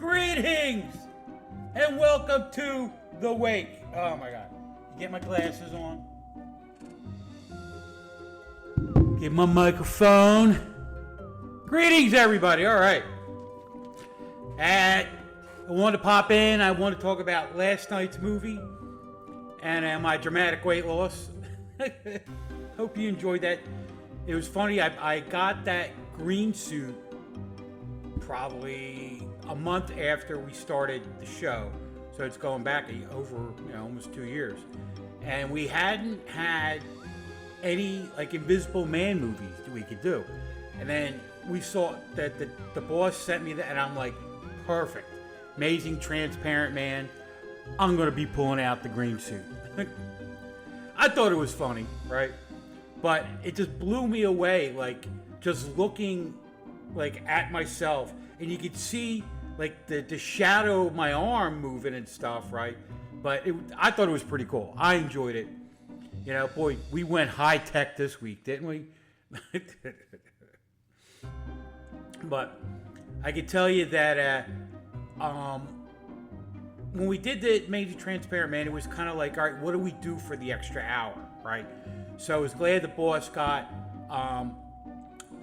Greetings and welcome to The Wake. Oh my God. You get my glasses on? Get my microphone. Greetings, everybody. All right. I wanted to pop in. I want to talk about last night's movie and my dramatic weight loss. Hope you enjoyed that. It was funny. I got that green suit probably a month after we started the show, so it's going back over almost 2 years, and we hadn't had any like Invisible Man movies that we could do, and then we saw that the boss sent me that, and I'm like, perfect, Amazing Transparent Man. I'm gonna be pulling out the green suit. I thought it was funny, right? But it just blew me away, like just looking like at myself, and you could see like the shadow of my arm moving and stuff, right? But I thought it was pretty cool. I enjoyed it. Boy, we went high tech this week, didn't we? But I can tell you that when we did the Amazing Transparent Man, it was kind of like, all right, what do we do for the extra hour, right? So I was glad the boss got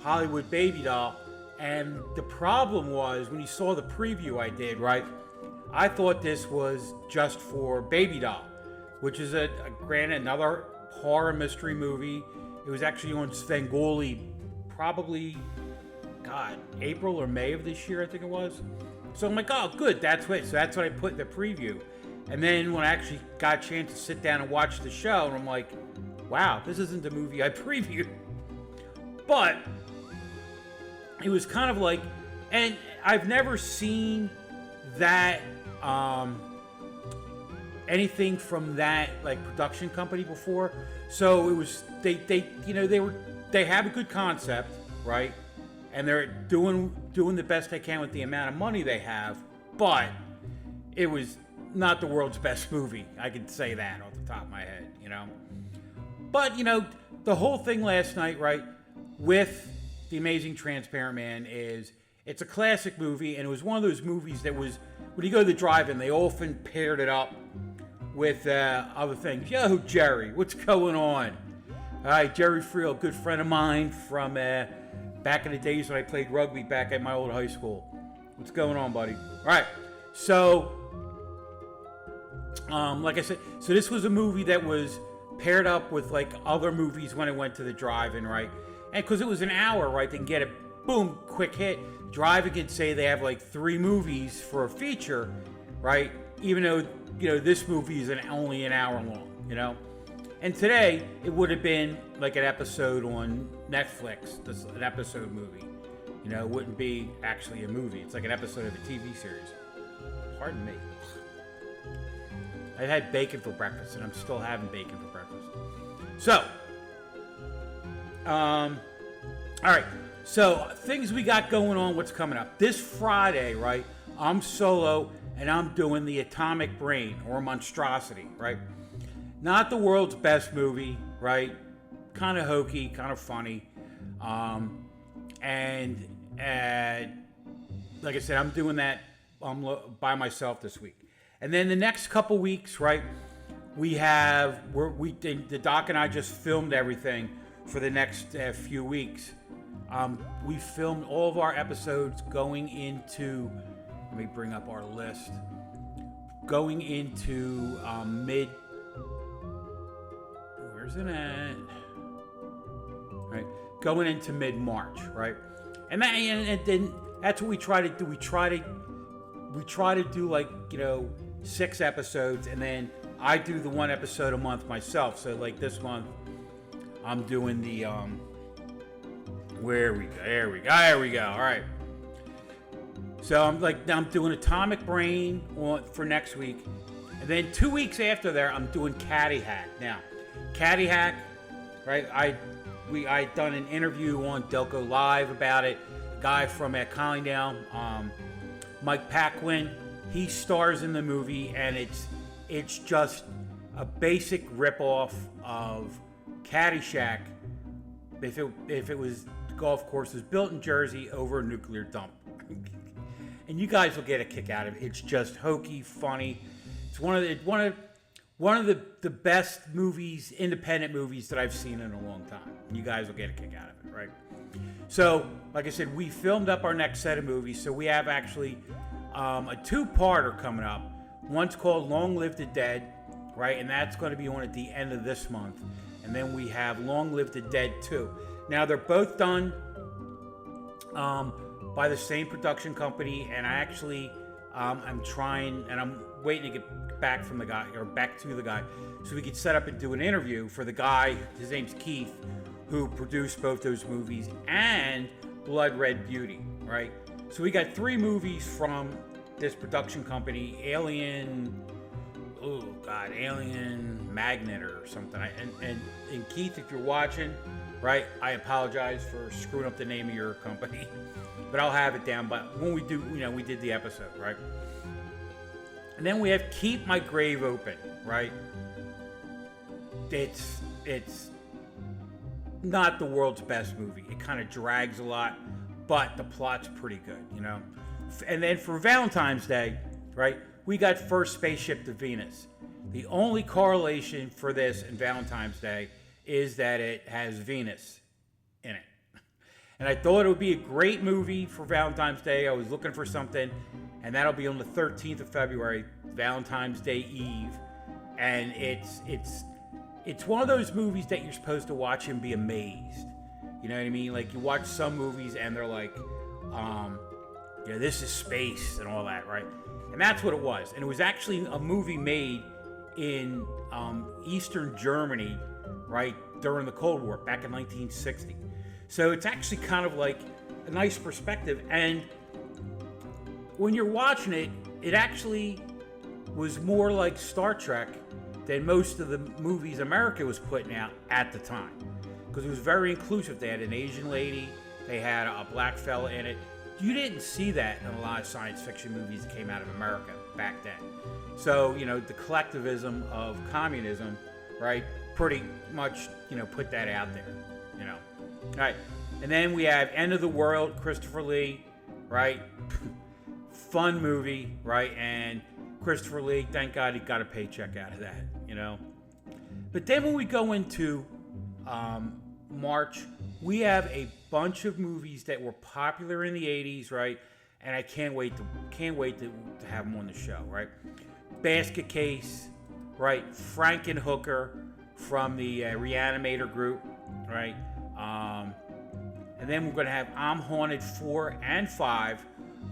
Hollywood Baby Doll. And the problem was, when you saw the preview I did, right, I thought this was just for Baby Doll, which is another horror mystery movie. It was actually on Svengoolie probably, April or May of this year, I think it was. So I'm like, oh, good, that's what. So that's what I put in the preview. And then when I actually got a chance to sit down and watch the show, and I'm like, wow, this isn't the movie I previewed. But it was kind of like, and I've never seen that anything from that like production company before. So it was they have a good concept, right? And they're doing the best they can with the amount of money they have. But it was not the world's best movie. I can say that off the top of my head, But the whole thing last night, right, with The Amazing Transparent Man it's a classic movie, and it was one of those movies that was, when you go to the drive-in, they often paired it up with other things. Yo, Jerry, what's going on? All right, Jerry Friel, good friend of mine from back in the days when I played rugby back at my old high school. What's going on, buddy? All right, so like I said, so this was a movie that was paired up with like other movies when it went to the drive-in, right? And because it was an hour, right, they can get a boom, quick hit. Drive-in could say they have like 3 movies for a feature, right? Even though, this movie is only an hour long, And today, it would have been like an episode on Netflix, an episode movie. It wouldn't be actually a movie. It's like an episode of a TV series. Pardon me. I had bacon for breakfast, and I'm still having bacon for breakfast. So, all right, so things we got going on, what's coming up. This Friday, right, I'm solo, and I'm doing The Atomic Brain, or Monstrosity, right? Not the world's best movie, right? Kind of hokey, kind of funny. And like I said, I'm doing that by myself this week. And then the next couple weeks, right, the doc and I just filmed everything for the next few weeks. We filmed all of our episodes going into, let me bring up our list, going into where's it at? Right, going into mid-March, right? And then that's what we try to do. We try to do like, 6 episodes, and then I do the 1 episode a month myself. So like this month, I'm doing the there we go. All right. So I'm doing Atomic Brain for next week, and then 2 weeks after there, I'm doing Caddy Hack. Now, Caddy Hack, right? I done an interview on Delco Live about it. Guy from Collingdown, Mike Paquin, he stars in the movie, and it's just a basic ripoff of Caddyshack if it was golf courses built in Jersey over a nuclear dump. and you guys will get a kick out of it. It's just hokey, funny. It's one of the best movies, independent movies that I've seen in a long time. You guys will get a kick out of it, right? So, like I said, we filmed up our next set of movies. So we have actually a two-parter coming up. One's called Long Live the Dead, right? And that's going to be on at the end of this month. And then we have Long Live the Dead 2. Now, they're both done by the same production company. And I actually, I'm trying, and I'm waiting to get back from the guy, or back to the guy, so we could set up and do an interview for the guy. His name's Keith, who produced both those movies and Blood Red Beauty, right? So we got 3 movies from this production company, Alien Magnet or something. And Keith, if you're watching, right, I apologize for screwing up the name of your company, but I'll have it down. But when we do, we did the episode, right? And then we have Keep My Grave Open, right? It's not the world's best movie. It kind of drags a lot, but the plot's pretty good, And then for Valentine's Day, right, we got First Spaceship to Venus. The only correlation for this and Valentine's Day is that it has Venus in it. And I thought it would be a great movie for Valentine's Day. I was looking for something, and that'll be on the 13th of February, Valentine's Day Eve. And it's one of those movies that you're supposed to watch and be amazed. You know what I mean? Like, you watch some movies and they're like, this is space and all that, right? And that's what it was. And it was actually a movie made in Eastern Germany, right, during the Cold War, back in 1960. So it's actually kind of like a nice perspective. And when you're watching it, it actually was more like Star Trek than most of the movies America was putting out at the time. Because it was very inclusive. They had an Asian lady, they had a black fella in it. You didn't see that in a lot of science fiction movies that came out of America back then. So, the collectivism of communism, right, pretty much, put that out there, All right. And then we have End of the World, Christopher Lee, right? Fun movie, right? And Christopher Lee, thank God he got a paycheck out of that, But then when we go into March, we have a bunch of movies that were popular in the 80s, right? And I can't wait to have them on the show, right? Basket Case, right? Frankenhooker from the Reanimator group, right? And then we're going to have I'm Haunted 4 and 5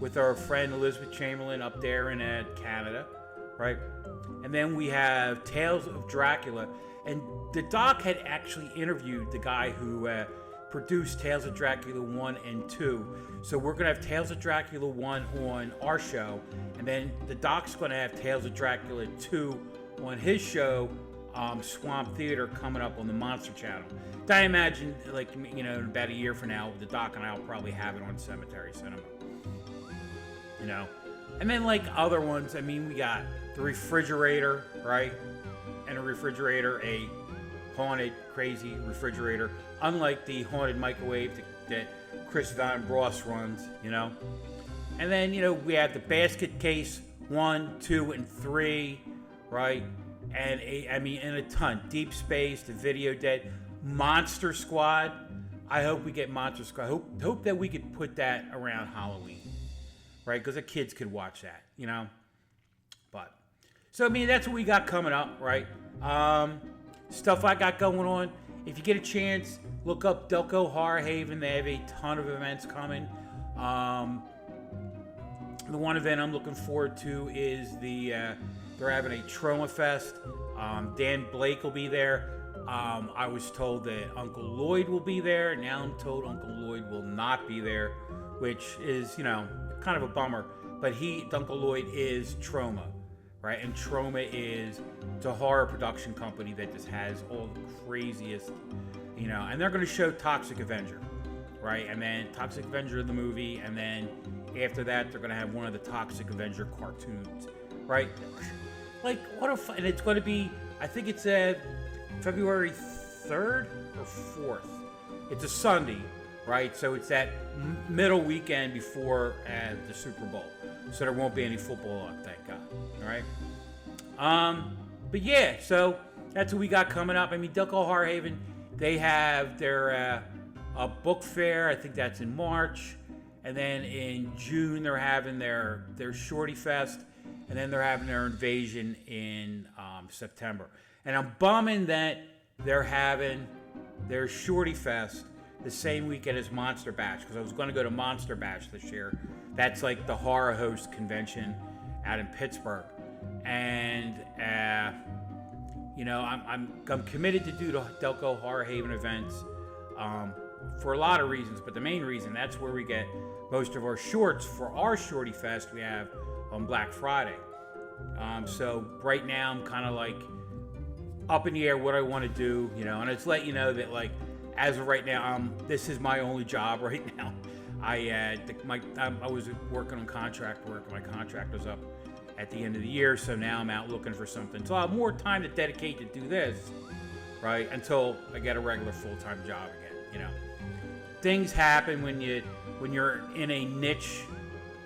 with our friend Elizabeth Chamberlain up there in Canada, right? And then we have Tales of Dracula. And the doc had actually interviewed the guy who produced Tales of Dracula 1 and 2. So we're going to have Tales of Dracula 1 on our show. And then the doc's going to have Tales of Dracula 2 on his show, Swamp Theater, coming up on the Monster Channel. I imagine, in about a year from now, the doc and I will probably have it on Cemetery Cinema. And then other ones, we got The Refrigerator, right? And a refrigerator, a haunted, crazy refrigerator, unlike the haunted microwave that Chris Van Bross runs, And then, we have the Basket Case 1, 2, and 3, right? And and a ton. Deep Space, The Video Dead, Monster Squad. I hope we get Monster Squad. Hope that we could put that around Halloween, right? Because the kids could watch that, But so that's what we got coming up, right? Stuff I got going on. If you get a chance, look up Delco Horror Haven. They have a ton of events coming. The one event I'm looking forward to is they're having a Trauma Fest. Dan Blake will be there. I was told that Uncle Lloyd will be there. Now I'm told Uncle Lloyd will not be there, which is, kind of a bummer. But Uncle Lloyd is Trauma, right? And Trauma is a horror production company that just has all the craziest, and they're going to show Toxic Avenger, right? And then Toxic Avenger the movie, and then after that, they're going to have one of the Toxic Avenger cartoons, right? What a fun, and it's going to be, I think it's February 3rd or 4th. It's a Sunday, right? So it's that middle weekend before the Super Bowl. so there won't be any football on, thank God. All right. But yeah, so that's what we got coming up. I mean, Delco Horror Haven, they have their a book fair. I think that's in March, and then in June they're having their Shorty Fest, and then they're having their Invasion in September. And I'm bumming that they're having their Shorty Fest the same weekend as Monster Bash, because I was going to go to Monster Bash this year. That's like the horror host convention out in Pittsburgh, and you know, I'm committed to do the Delco Horror Haven events for a lot of reasons, but the main reason, that's where we get most of our shorts for our Shorty Fest we have on Black Friday. So right now I'm kind of like up in the air what I want to do, you know, and it's let you know that, like, as of right now, this is my only job right now. I was working on contract work, and my contract was up at the end of the year, so now I'm out looking for something. So I have more time to dedicate to do this, right, until I get a regular full-time job again, you know. Things happen when you're in a niche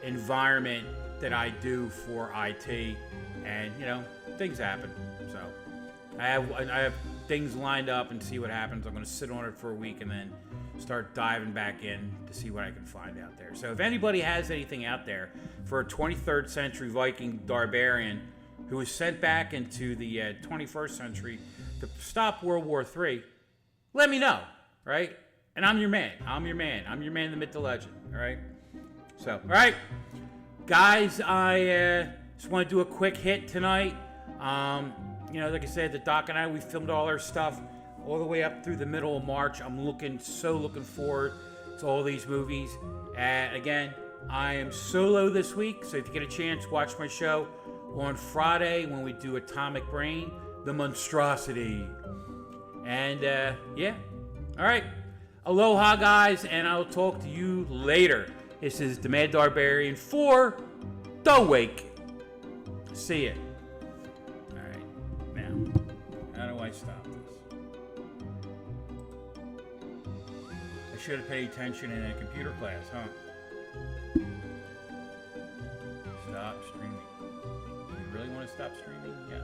environment that I do for IT, and, you know, things happen. So I have things lined up and see what happens. I'm going to sit on it for a week and then start diving back in to see what I can find out there. So if anybody has anything out there for a 23rd century Viking Darbarian who was sent back into the 21st century to stop World War III, let me know, right? And I'm your man. I'm your man, the myth, the legend, all right? So, all right, guys, I just want to do a quick hit tonight. You know, like I said, the Doc and I, we filmed all our stuff all the way up through the middle of March. I'm looking forward to all these movies. And again, I am solo this week, so if you get a chance, watch my show on Friday when we do Atomic Brain, The Monstrosity. And yeah, all right. Aloha, guys, and I'll talk to you later. This is the Mad Darbarian for The Wake. See ya. How do I stop this? I should have paid attention in a computer class, huh? Stop streaming. Do you really want to stop streaming? Yeah.